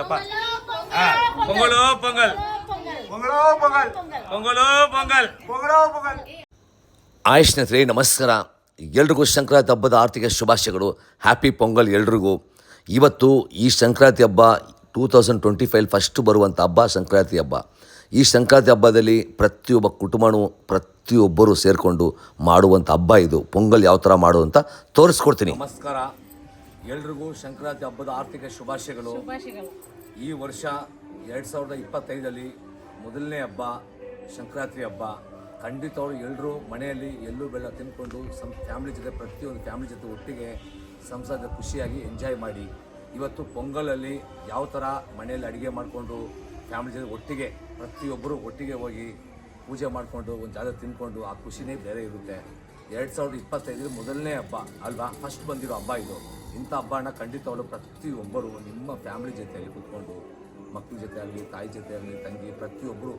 ಹೇಳಪ್ಪ. ಪೊಂಗಲು ಪೊಂಗಲ್, ಪೊಂಗಲು ಪೊಂಗಲ್, ಪೊಂಗಲು ಪೊಂಗಲ್, ಪೊಂಗಲು ಪೊಂಗಲ್. ಆಯ್ ಸ್ನೇಹಿತರೆ ನಮಸ್ಕಾರ. ಎಲ್ರಿಗೂ ಸಂಕ್ರಾಂತಿ ಹಬ್ಬದ ಆರ್ಥಿಕ ಶುಭಾಶಯಗಳು. ಹ್ಯಾಪಿ ಪೊಂಗಲ್ ಎಲ್ರಿಗೂ. ಇವತ್ತು ಈ ಸಂಕ್ರಾಂತಿ ಹಬ್ಬ 2025 ಫಸ್ಟ್ ಬರುವಂಥ ಹಬ್ಬ ಸಂಕ್ರಾಂತಿ ಹಬ್ಬ. ಈ ಸಂಕ್ರಾಂತಿ ಹಬ್ಬದಲ್ಲಿ ಪ್ರತಿಯೊಬ್ಬ ಕುಟುಂಬನೂ ಪ್ರತಿಯೊಬ್ಬರು ಸೇರಿಕೊಂಡು ಮಾಡುವಂಥ ಹಬ್ಬ ಇದು. ಪೊಂಗಲ್ ಯಾವ ಥರ ಮಾಡು ಅಂತ ತೋರಿಸ್ಕೊಡ್ತೀನಿ. ನಮಸ್ಕಾರ ಎಲ್ರಿಗೂ ಸಂಕ್ರಾಂತಿ ಹಬ್ಬದ ಆರ್ಥಿಕ ಶುಭಾಶಯಗಳು. ಈ ವರ್ಷ 2025 ಮೊದಲನೇ ಹಬ್ಬ ಸಂಕ್ರಾಂತಿ ಹಬ್ಬ. ಖಂಡಿತವರು ಎಲ್ಲರೂ ಮನೆಯಲ್ಲಿ ಎಳ್ಳು ಬೆಲ್ಲ ತಿಂದ್ಕೊಂಡು ಫ್ಯಾಮಿಲಿ ಜೊತೆ ಪ್ರತಿಯೊಂದು ಫ್ಯಾಮಿಲಿ ಜೊತೆ ಒಟ್ಟಿಗೆ ಸಂಸಾರದ ಖುಷಿಯಾಗಿ ಎಂಜಾಯ್ ಮಾಡಿ. ಇವತ್ತು ಪೊಂಗಲಲ್ಲಿ ಯಾವ ಥರ ಮನೆಯಲ್ಲಿ ಅಡುಗೆ ಮಾಡಿಕೊಂಡು ಫ್ಯಾಮಿಲಿ ಜೊತೆ ಒಟ್ಟಿಗೆ ಪ್ರತಿಯೊಬ್ಬರು ಒಟ್ಟಿಗೆ ಹೋಗಿ ಪೂಜೆ ಮಾಡಿಕೊಂಡು ಒಂದು ಜಾಗ ತಿಂದ್ಕೊಂಡು ಆ ಖುಷಿನೇ ಬೇರೆ ಇರುತ್ತೆ. 2025 ಮೊದಲನೇ ಹಬ್ಬ ಅಲ್ವಾ, ಫಸ್ಟ್ ಬಂದಿರೋ ಹಬ್ಬ ಇದು. ಇಂಥ ಹಬ್ಬನ ಖಂಡಿತವಾಗ್ಲೂ ಪ್ರತಿಯೊಬ್ಬರು ನಿಮ್ಮ ಫ್ಯಾಮಿಲಿ ಜೊತೆಯಲ್ಲಿ ಕೂತ್ಕೊಂಡು ಮಕ್ಕಳ ಜೊತೆ ಆಗಲಿ, ತಾಯಿ ಜೊತೆ ಆಗಲಿ, ತಂಗಿ ಪ್ರತಿಯೊಬ್ಬರು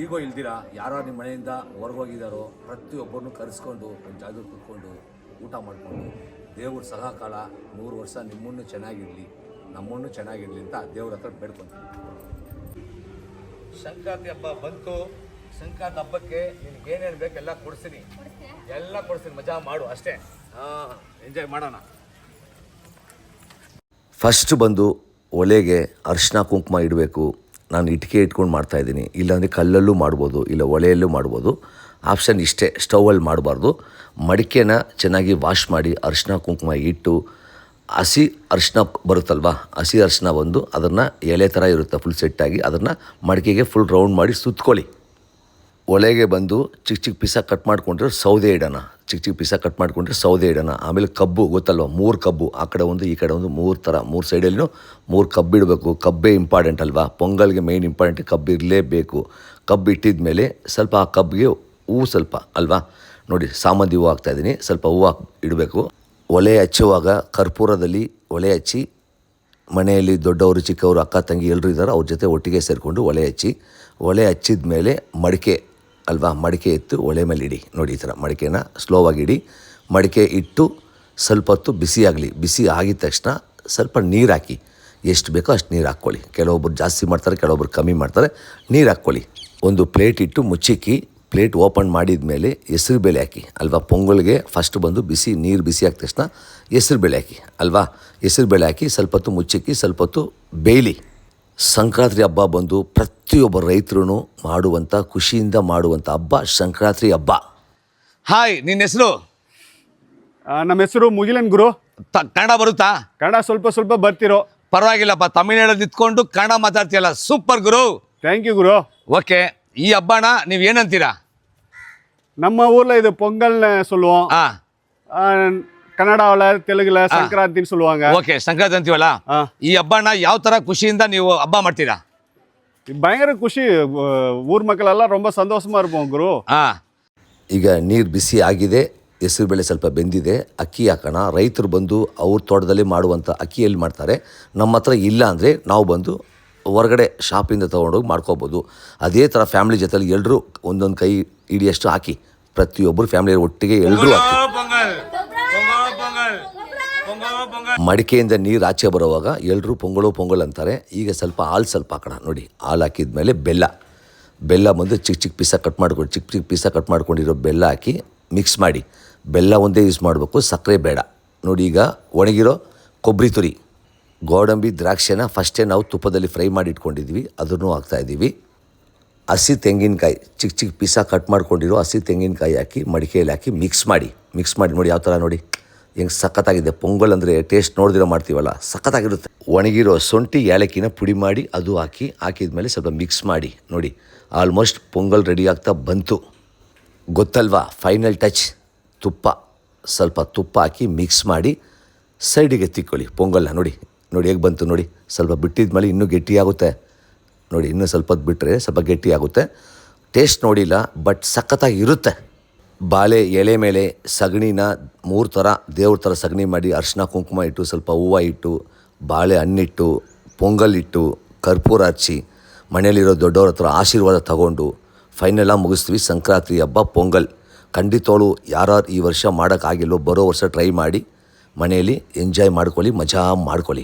ಈಗೋ ಇಲ್ದಿರ ಯಾರೋ ನಿಮ್ಮ ಮನೆಯಿಂದ ಹೊರಗೋಗಿದ್ದಾರೋ ಪ್ರತಿಯೊಬ್ಬರನ್ನು ಕರೆಸ್ಕೊಂಡು ಒಂದು ಜಾಗದಲ್ಲಿ ಕೂತ್ಕೊಂಡು ಊಟ ಮಾಡಿಕೊಂಡು ದೇವ್ರ ಸಹಕಾಲ 100 ವರ್ಷ ನಿಮ್ಮನ್ನು ಚೆನ್ನಾಗಿರಲಿ, ನಮ್ಮನ್ನು ಚೆನ್ನಾಗಿರಲಿ ಅಂತ ದೇವ್ರ ಹತ್ರ ಬೇಡ್ಕೊತೀವಿ. ಸಂಕ್ರಾಂತಿ ಹಬ್ಬ ಬಂತು. ಸಂಕ್ರಾಂತಿ ಹಬ್ಬಕ್ಕೆ ನಿನ್ಗೆ ಏನೇನು ಬೇಕು ಎಲ್ಲ ಕೊಡ್ತೀನಿ, ಮಜಾ ಮಾಡು ಅಷ್ಟೇ. ಎಂಜಾಯ್ ಮಾಡೋಣ. ಫಸ್ಟ್ ಬಂದು ಒಲೆಗೆ ಅರಿಶಿನ ಕುಂಕುಮ ಇಡಬೇಕು. ನಾನು ಇಟ್ಟಿಗೆ ಇಟ್ಕೊಂಡು ಮಾಡ್ತಾಯಿದ್ದೀನಿ, ಇಲ್ಲಾಂದರೆ ಕಲ್ಲಲ್ಲೂ ಮಾಡ್ಬೋದು, ಇಲ್ಲ ಒಲೆಯಲ್ಲೂ ಮಾಡ್ಬೋದು. ಆಪ್ಷನ್ ಇಷ್ಟೇ, ಸ್ಟೌವಲ್ಲಿ ಮಾಡಬಾರ್ದು. ಮಡಿಕೆನ ಚೆನ್ನಾಗಿ ವಾಶ್ ಮಾಡಿ ಅರಿಶಿನ ಕುಂಕುಮ ಇಟ್ಟು, ಹಸಿ ಅರಿಶಿನ ಬರುತ್ತಲ್ವ, ಹಸಿ ಅರಿಶಿನ ಬಂದು ಅದನ್ನು ಎಲೆ ಥರ ಇರುತ್ತೆ ಫುಲ್ ಸೆಟ್ಟಾಗಿ, ಅದನ್ನು ಮಡಿಕೆಗೆ ಫುಲ್ ರೌಂಡ್ ಮಾಡಿ ಸುತ್ಕೊಳ್ಳಿ. ಒಲೆಗೆ ಬಂದು ಚಿಕ್ಕ ಚಿಕ್ಕ ಪೀಸ ಕಟ್ ಮಾಡ್ಕೊಂಡ್ರೆ ಸೌದೆ ಇಡೋಣ. ಚಿಕ್ಕ ಪೀಸ ಕಟ್ ಮಾಡ್ಕೊಂಡ್ರೆ ಸೌದೆ ಇಡೋಣ. ಆಮೇಲೆ ಕಬ್ಬು ಗೊತ್ತಲ್ವ, 3 ಕಬ್ಬು, ಆ ಕಡೆ ಒಂದು ಈ ಕಡೆ ಒಂದು 3 ಸೈಡಲ್ಲೂ 3 ಕಬ್ಬು ಇಡಬೇಕು. ಕಬ್ಬೇ ಇಂಪಾರ್ಟೆಂಟ್ ಅಲ್ವಾ, ಪೊಂಗಲ್ಗೆ ಮೇಯ್ನ್ ಇಂಪಾರ್ಟೆಂಟ್ ಕಬ್ಬು ಇರಲೇಬೇಕು. ಕಬ್ಬು ಇಟ್ಟಿದ ಮೇಲೆ ಸ್ವಲ್ಪ ಆ ಕಬ್ಬಿಗೆ ಹೂವು ಸ್ವಲ್ಪ ಅಲ್ವಾ, ನೋಡಿ ಸಾಮಂತಿ ಹೂವು ಹಾಕ್ತಾಯಿದ್ದೀನಿ, ಸ್ವಲ್ಪ ಹೂವು ಇಡಬೇಕು. ಒಲೆ ಹಚ್ಚುವಾಗ ಕರ್ಪೂರದಲ್ಲಿ ಒಲೆ ಹಚ್ಚಿ, ಮನೆಯಲ್ಲಿ ದೊಡ್ಡವರು ಚಿಕ್ಕವರು ಅಕ್ಕ ತಂಗಿ ಎಲ್ಲರೂ ಇದ್ದಾರೆ, ಅವ್ರ ಜೊತೆ ಒಟ್ಟಿಗೆ ಸೇರಿಕೊಂಡು ಒಲೆ ಹಚ್ಚಿದ ಮೇಲೆ ಮಡಿಕೆ ಅಲ್ವಾ, ಮಡಿಕೆ ಎತ್ತು ಒಲೆ ಮೇಲೆ ಇಡಿ. ನೋಡಿ ಈ ಥರ ಮಡಿಕೆನ ಸ್ಲೋವಾಗಿ ಇಡಿ. ಮಡಿಕೆ ಇಟ್ಟು ಸ್ವಲ್ಪ ಹೊತ್ತು ಬಿಸಿ ಆಗಲಿ. ಬಿಸಿ ಆಗಿದ ತಕ್ಷಣ ಸ್ವಲ್ಪ ನೀರು ಹಾಕಿ, ಎಷ್ಟು ಬೇಕೋ ಅಷ್ಟು ನೀರು ಹಾಕ್ಕೊಳ್ಳಿ. ಕೆಲವೊಬ್ಬರು ಜಾಸ್ತಿ ಮಾಡ್ತಾರೆ, ಕೆಲವೊಬ್ಬರು ಕಮ್ಮಿ ಮಾಡ್ತಾರೆ. ನೀರು ಹಾಕ್ಕೊಳ್ಳಿ. ಒಂದು ಪ್ಲೇಟ್ ಇಟ್ಟು ಮುಚ್ಚಿಕ್ಕಿ, ಪ್ಲೇಟ್ ಓಪನ್ ಮಾಡಿದ ಮೇಲೆ ಹೆಸರುಬೇಳೆ ಹಾಕಿ ಅಲ್ವಾ. ಪೊಂಗಲ್ಗೆ ಫಸ್ಟ್ ಬಂದು ನೀರು ಬಿಸಿ ಆಗಿದ ತಕ್ಷಣ ಹೆಸರುಬೇಳೆ ಹಾಕಿ ಅಲ್ವಾ. ಹೆಸರುಬೇಳೆ ಹಾಕಿ ಸ್ವಲ್ಪ ಹೊತ್ತು ಮುಚ್ಚಿಕ್ಕಿ, ಸ್ವಲ್ಪ ಹೊತ್ತು ಬೇಯಲಿ. ಸಂಕ್ರಾಂತಿ ಹಬ್ಬ ಬಂದು ಪ್ರತಿಯೊಬ್ಬ ರೈತರು ಮಾಡುವಂಥ ಖುಷಿಯಿಂದ ಮಾಡುವಂಥ ಹಬ್ಬ ಸಂಕ್ರಾಂತಿ ಹಬ್ಬ. ಹಾಯ್, ನಿನ್ನ ಹೆಸರು? ನಮ್ಮ ಹೆಸರು ಮುಗಿಲನ್ ಗುರು. ಕನ್ನಡ ಬರುತ್ತಾ? ಕನ್ನಡ ಸ್ವಲ್ಪ ಬರ್ತಿರೋ. ಪರವಾಗಿಲ್ಲಪ್ಪ, ತಮಿಳ್ನಾಡಲ್ಲಿ ನಿಂತ್ಕೊಂಡು ಕನ್ನಡ ಮಾತಾಡ್ತೀಯಲ್ಲ, ಸೂಪರ್ ಗುರು. ಥ್ಯಾಂಕ್ ಯು ಗುರು. ಓಕೆ, ಈ ಹಬ್ಬನ ನೀವು ಏನಂತೀರಾ? நம்ம ஊரில் இது பொங்கல்னு சொல்லுவோம். ಕನ್ನಡ ತೆಲುಗುಲ ಸಂಕ್ರಾಂತಿ சொல்லுவாங்க. ಓಕೆ, ಸಂಕ್ರಾಂತಿ ಅಂತೀವಲ್ಲ, ಈ ಹಬ್ಬನ ಯಾವ ಥರ ಖುಷಿಯಿಂದ ನೀವು ಹಬ್ಬ ಮಾಡ್ತೀರಾ? பயங்கர ಖುಷಿ, ಊರ್ ಮಕ್ಕಳೆಲ್ಲ ரொம்ப ಸಂತೋಷமா இருப்போம் ಗುರು. ಈಗ ನೀರು ಬಿಸಿ ಆಗಿದೆ, ಹೆಸರುಬೇಳೆ ಸ್ವಲ್ಪ ಬೆಂದಿದೆ, ಅಕ್ಕಿ ಹಾಕೋಣ. ರೈತರು ಬಂದು ಅವ್ರ ತೋಟದಲ್ಲಿ ಮಾಡುವಂಥ ಅಕ್ಕಿಯಲ್ಲಿ ಮಾಡ್ತಾರೆ. ನಮ್ಮ ಹತ್ರ ಇಲ್ಲ ಅಂದರೆ ನಾವು ಬಂದು ಹೊರಗಡೆ ಶಾಪಿಂದ ತೊಗೊಂಡೋಗಿ ಮಾಡ್ಕೋಬೋದು. ಅದೇ ಥರ ಫ್ಯಾಮಿಲಿ ಜೊತೆಲಿ ಎಲ್ಲರೂ ಒಂದೊಂದು ಕೈ ಹಿಡಿಯಷ್ಟು ಹಾಕಿ, ಪ್ರತಿಯೊಬ್ಬರು ಫ್ಯಾಮಿಲಿ ಒಟ್ಟಿಗೆ ಎಲ್ಲರೂ ಹಾಕಿ. ಮಡಿಕೆಯಿಂದ ನೀರು ಆಚೆ ಬರೋವಾಗ ಎಲ್ಲರೂ ಪೊಂಗಲ್ ಅಂತಾರೆ. ಈಗ ಸ್ವಲ್ಪ ಹಾಲು ಸ್ವಲ್ಪ ಹಾಕೋಣ. ನೋಡಿ, ಹಾಲು ಹಾಕಿದ ಮೇಲೆ ಬೆಲ್ಲ ಬಂದು ಚಿಕ್ಕ ಪೀಸ ಕಟ್ ಮಾಡ್ಕೊಂಡಿರೋ ಬೆಲ್ಲ ಹಾಕಿ ಮಿಕ್ಸ್ ಮಾಡಿ. ಬೆಲ್ಲ ಒಂದೇ ಯೂಸ್ ಮಾಡಬೇಕು, ಸಕ್ಕರೆ ಬೇಡ. ನೋಡಿ, ಈಗ ಒಣಗಿರೋ ಕೊಬ್ಬರಿ ತುರಿ, ಗೋಡಂಬಿ, ದ್ರಾಕ್ಷಿನ ಫಸ್ಟೇ ನಾವು ತುಪ್ಪದಲ್ಲಿ ಫ್ರೈ ಮಾಡಿ ಇಟ್ಕೊಂಡಿದ್ವಿ, ಅದನ್ನು ಹಾಕ್ತಾಯಿದ್ದೀವಿ. ಹಸಿ ತೆಂಗಿನಕಾಯಿ ಚಿಕ್ಕ ಪೀಸ ಕಟ್ ಮಾಡ್ಕೊಂಡಿರೋ ಹಸಿ ತೆಂಗಿನಕಾಯಿ ಹಾಕಿ ಮಡಿಕೆಯಲ್ಲಿ ಹಾಕಿ ಮಿಕ್ಸ್ ಮಾಡಿ. ನೋಡಿ ಯಾವ ಥರ, ನೋಡಿ ಹೆಂಗೆ ಸಖತ್ತಾಗಿದೆ. ಪೊಂಗಲ್ ಅಂದರೆ ಟೇಸ್ಟ್ ನೋಡಿದಿರೋ ಮಾಡ್ತೀವಲ್ಲ, ಸಖತ್ತಾಗಿರುತ್ತೆ. ಒಣಗಿರೋ ಶುಂಠಿ ಏಲಕ್ಕಿನ ಪುಡಿ ಮಾಡಿ ಅದು ಹಾಕಿದ್ಮೇಲೆ ಸ್ವಲ್ಪ ಮಿಕ್ಸ್ ಮಾಡಿ. ನೋಡಿ, ಆಲ್ಮೋಸ್ಟ್ ಪೊಂಗಲ್ ರೆಡಿ ಆಗ್ತಾ ಬಂತು. ಗೊತ್ತಲ್ವಾ, ಫೈನಲ್ ಟಚ್ ಸ್ವಲ್ಪ ತುಪ್ಪ ಹಾಕಿ ಮಿಕ್ಸ್ ಮಾಡಿ ಸೈಡಿಗೆ ತಿಕ್ಕೊಳ್ಳಿ ಪೊಂಗಲ್ನ. ನೋಡಿ ಹೇಗೆ ಬಂತು ನೋಡಿ. ಸ್ವಲ್ಪ ಬಿಟ್ಟಿದ ಮೇಲೆ ಇನ್ನೂ ಗಟ್ಟಿಯಾಗುತ್ತೆ. ನೋಡಿ, ಇನ್ನೂ ಸ್ವಲ್ಪ ಹೊತ್ತು ಬಿಟ್ಟರೆ ಸ್ವಲ್ಪ ಗಟ್ಟಿಯಾಗುತ್ತೆ. ಟೇಸ್ಟ್ ನೋಡಿಲ್ಲ, ಬಟ್ ಸಖತ್ತಾಗಿರುತ್ತೆ. ಬಾಳೆ ಎಲೆ ಮೇಲೆ ಸಗಣಿನ 3 ಥರ ದೇವ್ರ ಥರ ಸಗಣಿ ಮಾಡಿ, ಅರಿಶಿನ ಕುಂಕುಮ ಇಟ್ಟು, ಸ್ವಲ್ಪ ಹೂವು ಇಟ್ಟು, ಬಾಳೆ ಹಣ್ಣಿಟ್ಟು, ಪೊಂಗಲ್ ಇಟ್ಟು, ಕರ್ಪೂರ ಹಚ್ಚಿ, ಮನೆಯಲ್ಲಿರೋ ದೊಡ್ಡವ್ರ ಹತ್ರ ಆಶೀರ್ವಾದ ತಗೊಂಡು ಫೈನಲಾಗಿ ಮುಗಿಸ್ತೀವಿ ಸಂಕ್ರಾಂತಿ ಹಬ್ಬ ಪೊಂಗಲ್. ಖಂಡಿತವಳು ಯಾರು ಈ ವರ್ಷ ಮಾಡೋಕ್ಕಾಗಿಲ್ಲೋ ಬರೋ ವರ್ಷ ಟ್ರೈ ಮಾಡಿ ಮನೆಯಲ್ಲಿ ಎಂಜಾಯ್ ಮಾಡ್ಕೊಳ್ಳಿ, ಮಜಾ ಮಾಡ್ಕೊಳ್ಳಿ.